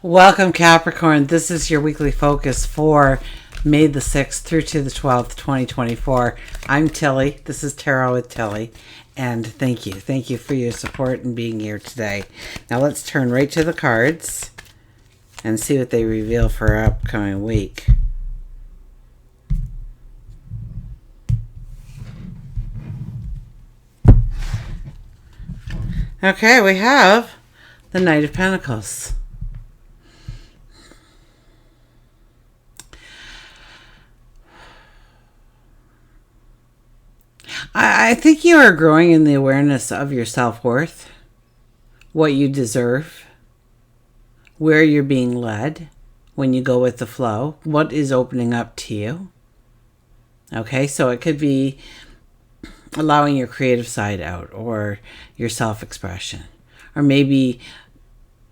Welcome, Capricorn. This is your weekly focus for May the 6th through to the 12th, 2024. I'm Tilly. This is Tarot with Tilly. And thank you. Thank you for your support and being here today. Now let's turn right to the cards and see what they reveal for our upcoming week. Okay, we have the Knight of Pentacles. I think you are growing in the awareness of your self-worth, what you deserve, where you're being led when you go with the flow, what is opening up to you. Okay, so it could be allowing your creative side out or your self-expression, or maybe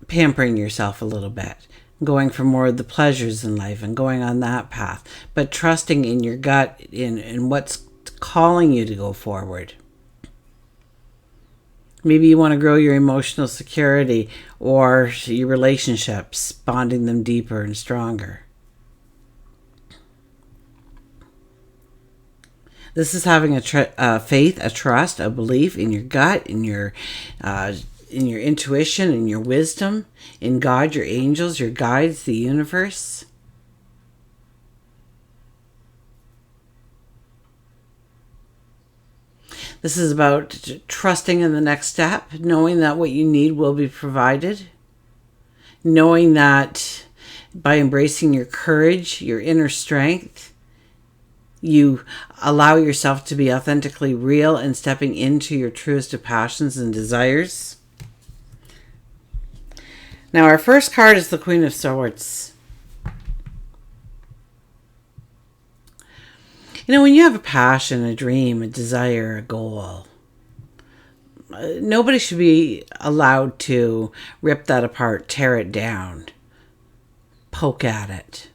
pampering yourself a little bit, going for more of the pleasures in life and going on that path, but trusting in your gut, in what's calling you to go forward. Maybe you want to grow your emotional security or your relationships, bonding them deeper and stronger. This is having a faith, a trust, a belief in your gut, in your intuition, in your wisdom, in God, your angels, your guides, the universe. This is about trusting in the next step, knowing that what you need will be provided, knowing that by embracing your courage, your inner strength, you allow yourself to be authentically real and stepping into your truest of passions and desires. Now, our first card is the Queen of Swords. You know, when you have a passion, a dream, a desire, a goal, nobody should be allowed to rip that apart, tear it down, poke at it.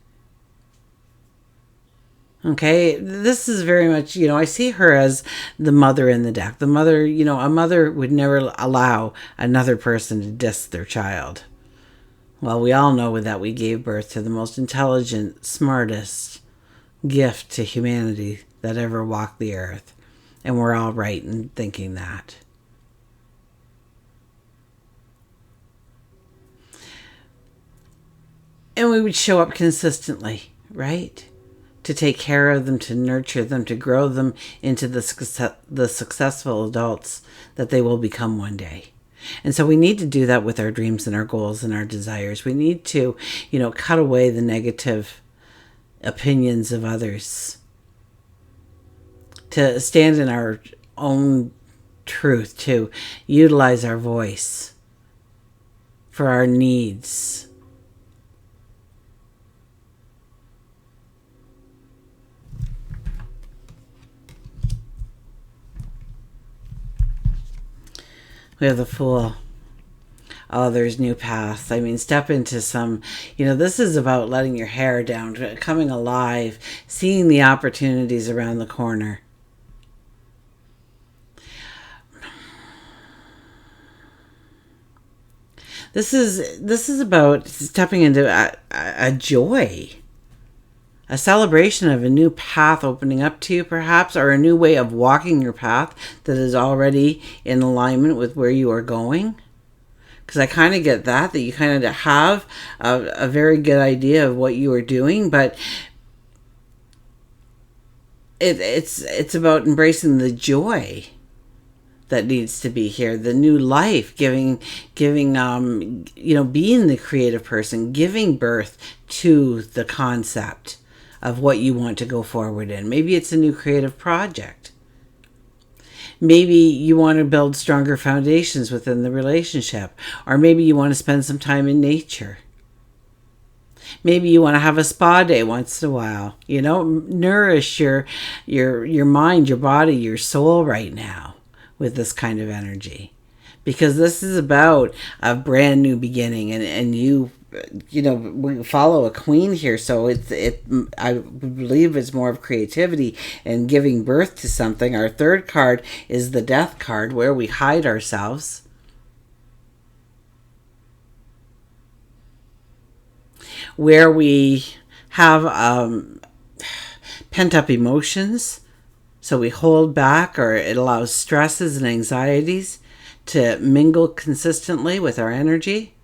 Okay, this is very much, I see her as the mother in the deck. The mother, a mother would never allow another person to diss their child. Well, we all know that we gave birth to the most intelligent, smartest gift to humanity that ever walked the earth. And we're all right in thinking that. And we would show up consistently, right? To take care of them, to nurture them, to grow them into the successful adults that they will become one day. And so we need to do that with our dreams and our goals and our desires. We need to, cut away the negative opinions of others, to stand in our own truth, to utilize our voice for our needs. We have the Fool. Oh, there's new paths. I mean, step into some, this is about letting your hair down, coming alive, seeing the opportunities around the corner. This is about stepping into a joy, a celebration of a new path opening up to you, perhaps, or a new way of walking your path that is already in alignment with where you are going. Because I kind of get that you kind of have a very good idea of what you are doing, but it's about embracing the joy that needs to be here, the new life, giving being the creative person, giving birth to the concept of what you want to go forward in. Maybe it's a new creative project. Maybe you want to build stronger foundations within the relationship. Or maybe you want to spend some time in nature. Maybe you want to have a spa day once in a while. Nourish your mind, your body, your soul right now with this kind of energy. Because this is about a brand new beginning. And we follow a queen here, so I believe it's more of creativity and giving birth to something. Our third card is the Death card, where we hide ourselves. where we have pent up emotions. So we hold back, or it allows stresses and anxieties to mingle consistently with our energy.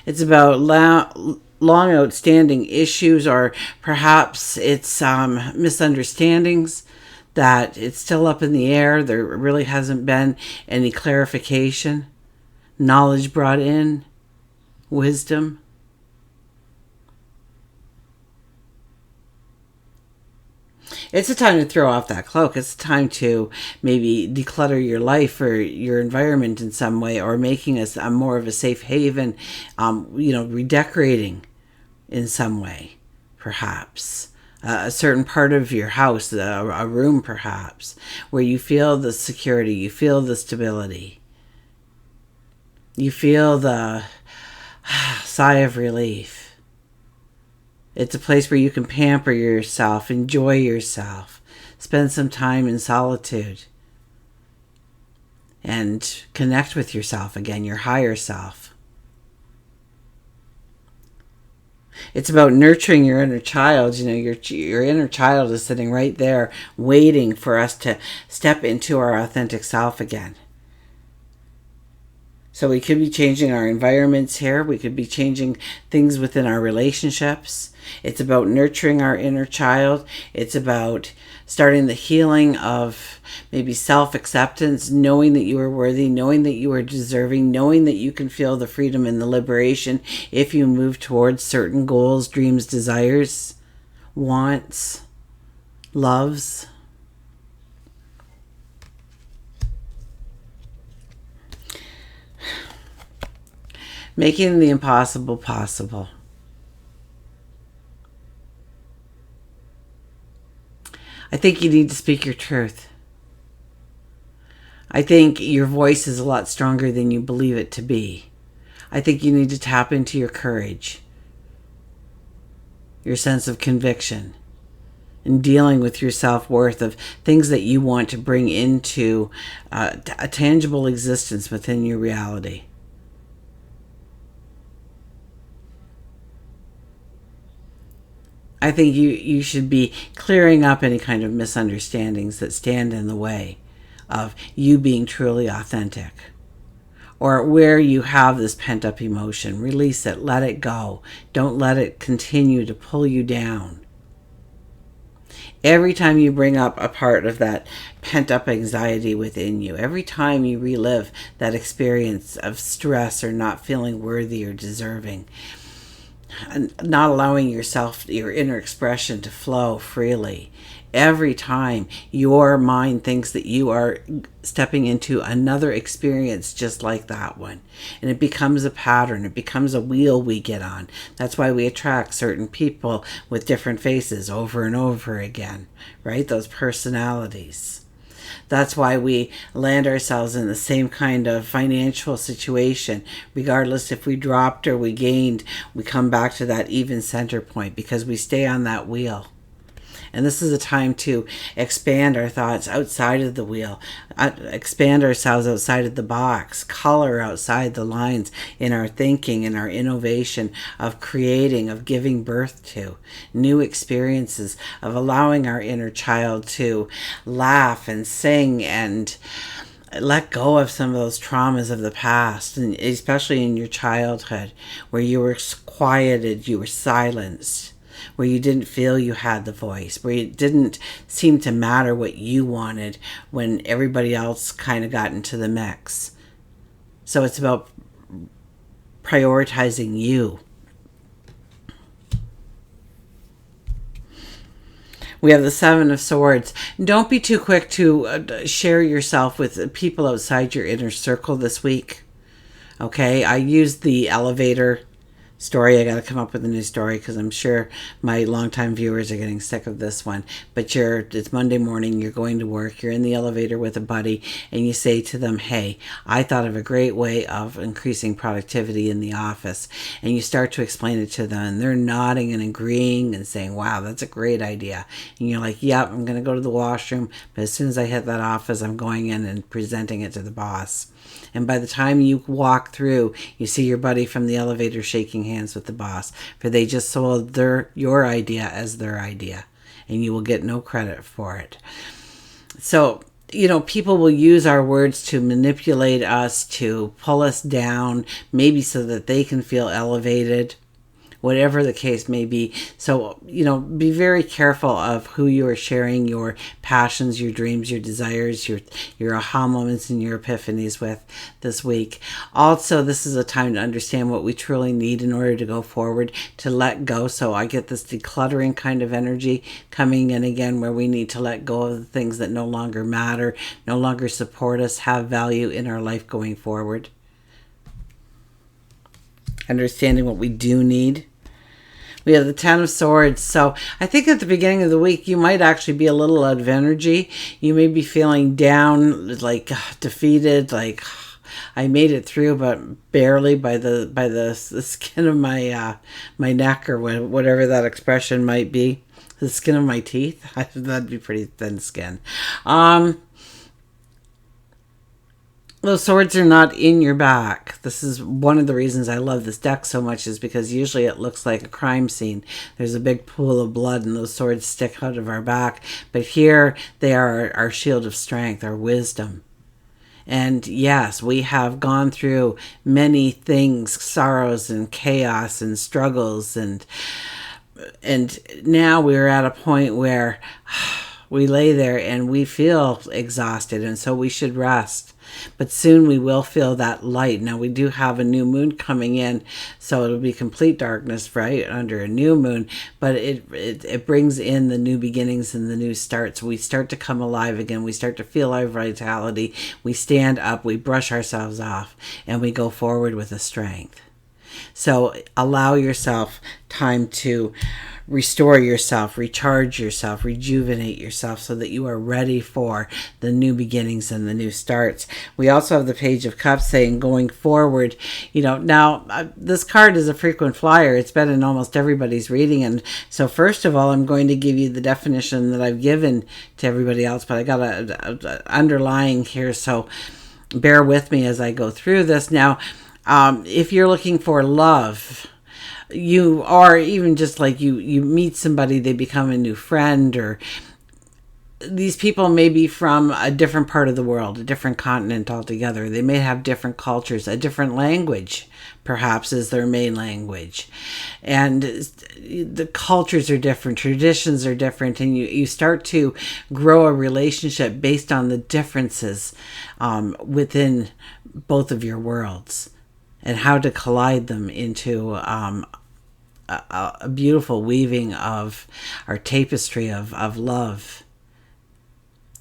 It's about long outstanding issues, or perhaps it's misunderstandings that it's still up in the air. There really hasn't been any clarification, knowledge brought in, wisdom. It's a time to throw off that cloak. It's a time to maybe declutter your life or your environment in some way, or making us a more of a safe haven, redecorating in some way, perhaps. A certain part of your house, a room perhaps, where you feel the security, you feel the stability, you feel the sigh of relief. It's a place where you can pamper yourself, enjoy yourself, spend some time in solitude, and connect with yourself again, your higher self. It's about nurturing your inner child. Your inner child is sitting right there waiting for us to step into our authentic self again. So we could be changing our environments here. We could be changing things within our relationships. It's about nurturing our inner child. It's about starting the healing of maybe self-acceptance, knowing that you are worthy, knowing that you are deserving, knowing that you can feel the freedom and the liberation if you move towards certain goals, dreams, desires, wants, loves. Making the impossible possible. I think you need to speak your truth. I think your voice is a lot stronger than you believe it to be. I think you need to tap into your courage, your sense of conviction, in dealing with your self-worth of things that you want to bring into a tangible existence within your reality. I think you should be clearing up any kind of misunderstandings that stand in the way of you being truly authentic. Or where you have this pent-up emotion, release it, let it go. Don't let it continue to pull you down. Every time you bring up a part of that pent-up anxiety within you, every time you relive that experience of stress or not feeling worthy or deserving, and not allowing yourself, your inner expression, to flow freely. Every time your mind thinks that you are stepping into another experience just like that one, and it becomes a pattern, it becomes a wheel we get on. That's why we attract certain people with different faces over and over again, right? Those personalities. That's why we land ourselves in the same kind of financial situation. Regardless if we dropped or we gained, we come back to that even center point because we stay on that wheel. And this is a time to expand our thoughts outside of the wheel, expand ourselves outside of the box, color outside the lines in our thinking, in our innovation of creating, of giving birth to new experiences, of allowing our inner child to laugh and sing and let go of some of those traumas of the past, and especially in your childhood where you were quieted, you were silenced, where you didn't feel you had the voice, where it didn't seem to matter what you wanted when everybody else kind of got into the mix. So it's about prioritizing you. We have the Seven of Swords. Don't be too quick to share yourself with people outside your inner circle this week. Okay, I used the elevator story. I got to come up with a new story because I'm sure my longtime viewers are getting sick of this one. But it's Monday morning, you're going to work, you're in the elevator with a buddy, and you say to them, hey, I thought of a great way of increasing productivity in the office. And you start to explain it to them, and they're nodding and agreeing and saying, wow, that's a great idea. And you're like, I'm going to go to the washroom, but as soon as I hit that office, I'm going in and presenting it to the boss. And by the time you walk through, you see your buddy from the elevator shaking hands with the boss, for they just sold your idea as their idea, and you will get no credit for it. So, people will use our words to manipulate us, to pull us down, maybe so that they can feel elevated, whatever the case may be. So, be very careful of who you are sharing your passions, your dreams, your desires, your aha moments and your epiphanies with this week. Also, this is a time to understand what we truly need in order to go forward, to let go. So I get this decluttering kind of energy coming in again, where we need to let go of the things that no longer matter, no longer support us, have value in our life going forward. Understanding what we do need. We have the Ten of Swords. So I think at the beginning of the week, you might actually be a little out of energy. You may be feeling down, like defeated, like I made it through, but barely by the skin of my neck, or whatever that expression might be. The skin of my teeth. That'd be pretty thin skin. Those swords are not in your back. This is one of the reasons I love this deck so much, is because usually it looks like a crime scene. There's a big pool of blood and those swords stick out of our back. But here they are our shield of strength, our wisdom. And yes, we have gone through many things, sorrows and chaos and struggles. And now we're at a point where we lay there and we feel exhausted, and so we should rest. But soon we will feel that light. Now we do have a new moon coming in, so it'll be complete darkness right under a new moon, but it brings in the new beginnings and the new starts. We start to come alive again. We start to feel our vitality. We stand up, we brush ourselves off, and we go forward with a strength. So allow yourself time to restore yourself, recharge yourself, rejuvenate yourself, so that you are ready for the new beginnings and the new starts. We also have the Page of Cups saying going forward. Now this card is a frequent flyer. It's been in almost everybody's reading. And so first of all, I'm going to give you the definition that I've given to everybody else, but I got a underlying here. So bear with me as I go through this. Now, if you're looking for love, you are, even just like you meet somebody, they become a new friend, or these people may be from a different part of the world, a different continent altogether. They may have different cultures, a different language, perhaps, is their main language. And the cultures are different, traditions are different, and you start to grow a relationship based on the differences within both of your worlds, and how to collide them into a beautiful weaving of our tapestry of love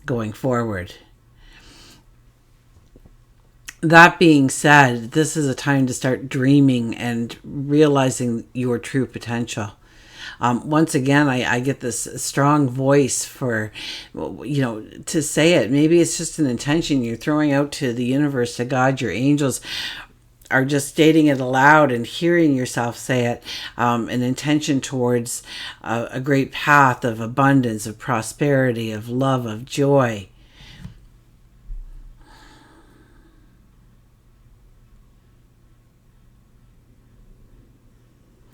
going forward. That being said, this is a time to start dreaming and realizing your true potential. Once again, I get this strong voice for, to say it. Maybe it's just an intention you're throwing out to the universe, to God, your angels, are just stating it aloud and hearing yourself say it, an intention towards a great path of abundance, of prosperity, of love, of joy.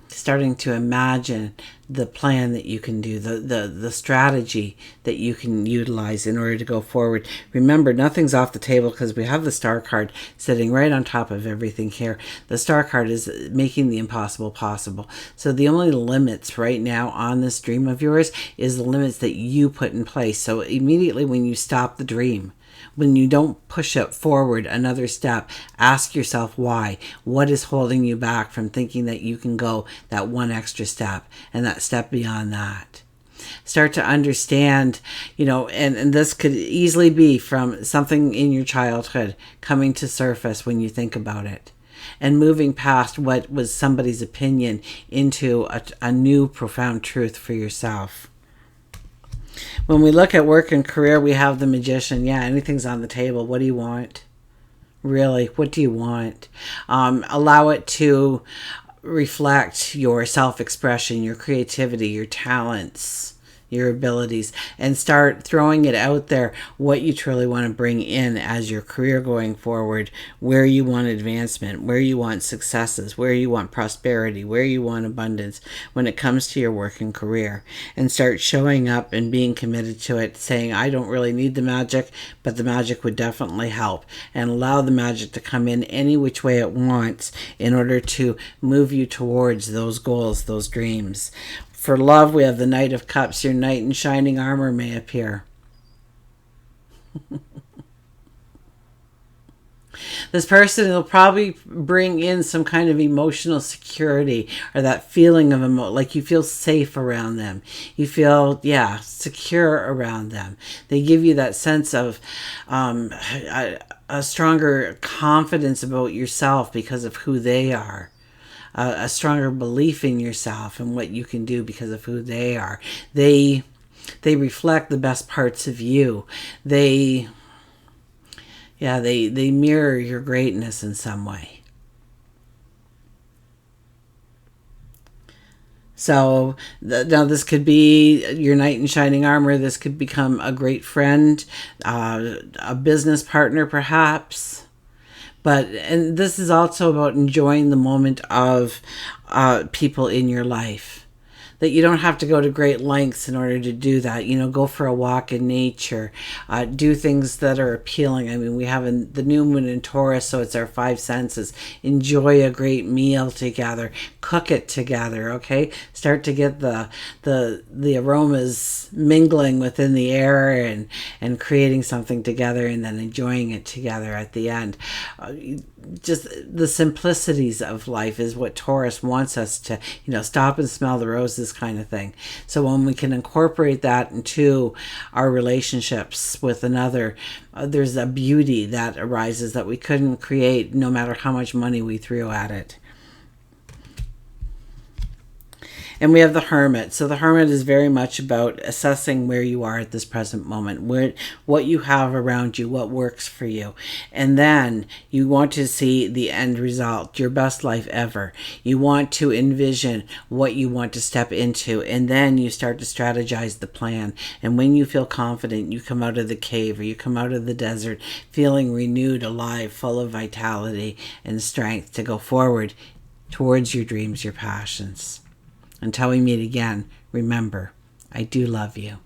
Starting to imagine the plan that you can do, the strategy that you can utilize in order to go forward. Remember, nothing's off the table, because we have the Star card sitting right on top of everything here. The Star card is making the impossible possible. So the only limits right now on this dream of yours is the limits that you put in place. So immediately when you stop the dream, when you don't push it forward another step, ask yourself why. What is holding you back from thinking that you can go that one extra step and that step beyond that? Start to understand, and this could easily be from something in your childhood coming to surface when you think about it, and moving past what was somebody's opinion into a new profound truth for yourself. When we look at work and career, we have the Magician. Yeah, anything's on the table. What do you want? Really, what do you want? Allow it to reflect your self-expression, your creativity, your talents, your abilities, and start throwing it out there what you truly want to bring in as your career going forward, where you want advancement, where you want successes, where you want prosperity, where you want abundance when it comes to your work and career, and start showing up and being committed to it, saying, I don't really need the magic, but the magic would definitely help, and allow the magic to come in any which way it wants in order to move you towards those goals, those dreams. For love, we have the Knight of Cups. Your knight in shining armor may appear. This person will probably bring in some kind of emotional security, or that feeling of like you feel safe around them. You feel, secure around them. They give you that sense of a stronger confidence about yourself because of who they are. A stronger belief in yourself and what you can do because of who they are. They reflect the best parts of you. They mirror your greatness in some way. So now this could be your knight in shining armor. This could become a great friend, a business partner perhaps. And this is also about enjoying the moment of people in your life. That you don't have to go to great lengths in order to do that. Go for a walk in nature. Do things that are appealing. I mean, we have the new moon in Taurus, so it's our five senses. Enjoy a great meal together. Cook it together, okay? Start to get the aromas mingling within the air and creating something together, and then enjoying it together at the end. Just the simplicities of life is what Taurus wants us to, stop and smell the roses kind of thing. So when we can incorporate that into our relationships with another, there's a beauty that arises that we couldn't create no matter how much money we threw at it. And we have the Hermit. So the Hermit is very much about assessing where you are at this present moment, what you have around you, what works for you. And then you want to see the end result, your best life ever. You want to envision what you want to step into, and then you start to strategize the plan. And when you feel confident, you come out of the cave or you come out of the desert feeling renewed, alive, full of vitality and strength to go forward towards your dreams, your passions. Until we meet again, remember, I do love you.